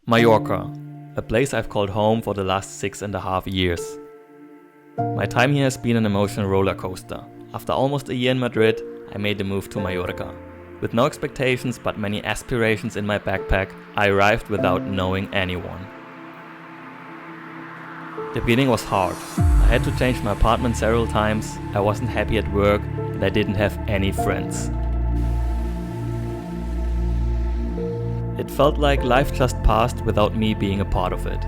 Mallorca, a place I've called home for the last 6.5 years. My time here has been an emotional roller coaster. After almost a year in Madrid, I made the move to Mallorca. With no expectations but many aspirations in my backpack, I arrived without knowing anyone. The beginning was hard. I had to change my apartment several times, I wasn't happy at work, and I didn't have any friends. It felt like life just passed without me being a part of it.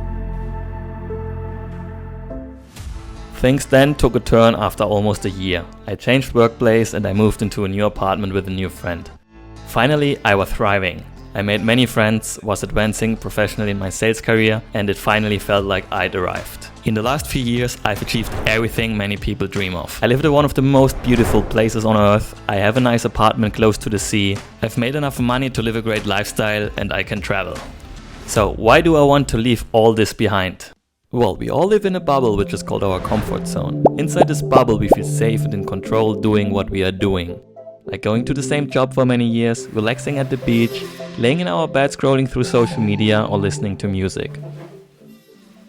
Things then took a turn after almost a year. I changed workplace and I moved into a new apartment with a new friend. Finally, I was thriving. I made many friends, was advancing professionally in my sales career, and it finally felt like I'd arrived. In the last few years, I've achieved everything many people dream of. I lived in one of the most beautiful places on earth, I have a nice apartment close to the sea, I've made enough money to live a great lifestyle, and I can travel. So why do I want to leave all this behind? Well, we all live in a bubble which is called our comfort zone. Inside this bubble we feel safe and in control doing what we are doing. Like going to the same job for many years, relaxing at the beach, laying in our bed scrolling through social media or listening to music.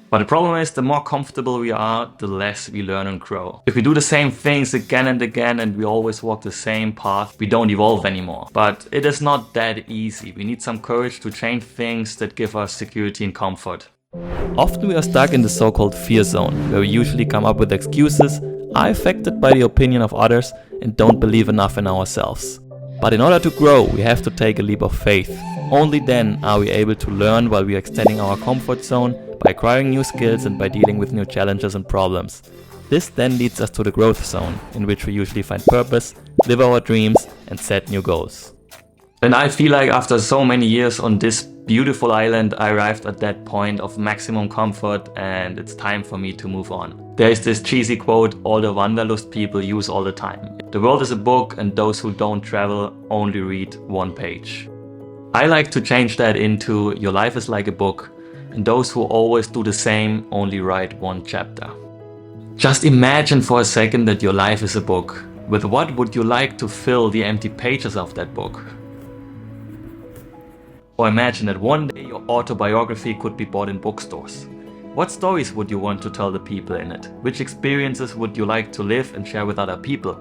But the problem is, the more comfortable we are, the less we learn and grow. If we do the same things again and again and we always walk the same path, we don't evolve anymore. But it is not that easy. We need some courage to change things that give us security and comfort. Often we are stuck in the so-called fear zone, where we usually come up with excuses, are affected by the opinion of others and don't believe enough in ourselves. But in order to grow, we have to take a leap of faith. Only then are we able to learn while we are extending our comfort zone, by acquiring new skills and by dealing with new challenges and problems. This then leads us to the growth zone, in which we usually find purpose, live our dreams and set new goals. And I feel like after so many years on this beautiful island, I arrived at that point of maximum comfort and it's time for me to move on. There is this cheesy quote all the wanderlust people use all the time. The world is a book and those who don't travel only read one page. I like to change that into your life is like a book and those who always do the same only write one chapter. Just imagine for a second that your life is a book. With what would you like to fill the empty pages of that book? Or imagine that one day your autobiography could be bought in bookstores. What stories would you want to tell the people in it? Which experiences would you like to live and share with other people?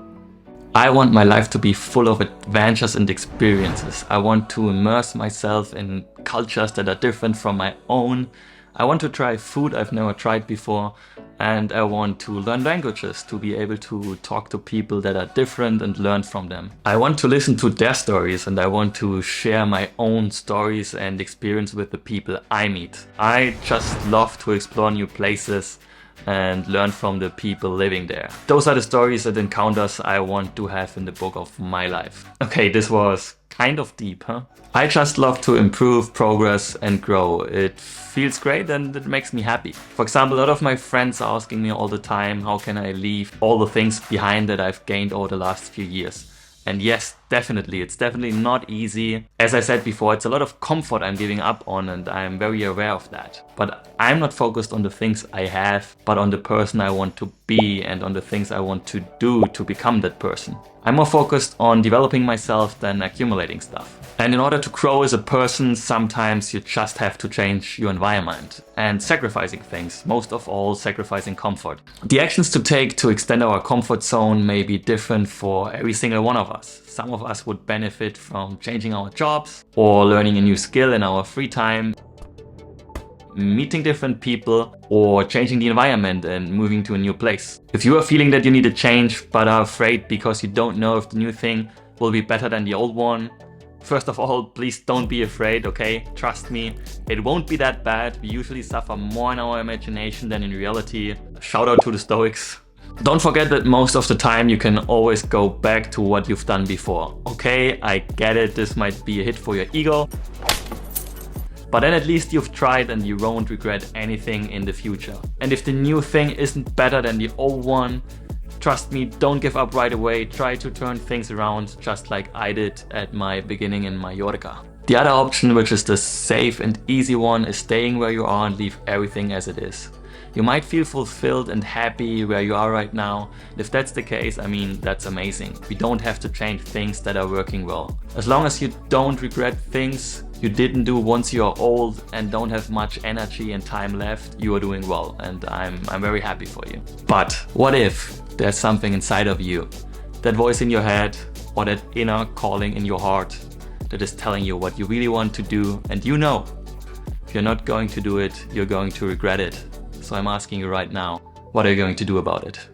I want my life to be full of adventures and experiences. I want to immerse myself in cultures that are different from my own. I want to try food I've never tried before. And I want to learn languages, to be able to talk to people that are different and learn from them. I want to listen to their stories and I want to share my own stories and experience with the people I meet. I just love to explore new places and learn from the people living there. Those are the stories and encounters I want to have in the book of my life. Okay, this was kind of deep, huh? I just love to improve, progress and grow. It feels great and it makes me happy. For example, a lot of my friends are asking me all the time, how can I leave all the things behind that I've gained over the last few years? And yes, definitely, it's definitely not easy. As I said before, it's a lot of comfort I'm giving up on and I'm very aware of that. But I'm not focused on the things I have, but on the person I want to be and on the things I want to do to become that person. I'm more focused on developing myself than accumulating stuff. And in order to grow as a person, sometimes you just have to change your environment and sacrificing things, most of all sacrificing comfort. The actions to take to extend our comfort zone may be different for every single one of us. Some of us would benefit from changing our jobs or learning a new skill in our free time, meeting different people or changing the environment and moving to a new place. If you are feeling that you need a change but are afraid because you don't know if the new thing will be better than the old one, first of all, please don't be afraid, okay? Trust me, it won't be that bad. We usually suffer more in our imagination than in reality. Shout out to the Stoics. Don't forget that most of the time you can always go back to what you've done before. Okay, I get it, this might be a hit for your ego. But then at least you've tried and you won't regret anything in the future. And if the new thing isn't better than the old one, trust me, don't give up right away. Try to turn things around just like I did at my beginning in Mallorca. The other option, which is the safe and easy one, is staying where you are and leave everything as it is. You might feel fulfilled and happy where you are right now. If that's the case, I mean, that's amazing. We don't have to change things that are working well. As long as you don't regret things, you didn't do once you're old and don't have much energy and time left, you are doing well, and I'm very happy for you. But what if there's something inside of you, that voice in your head or that inner calling in your heart that is telling you what you really want to do, and you know if you're not going to do it, you're going to regret it. So I'm asking you right now, what are you going to do about it?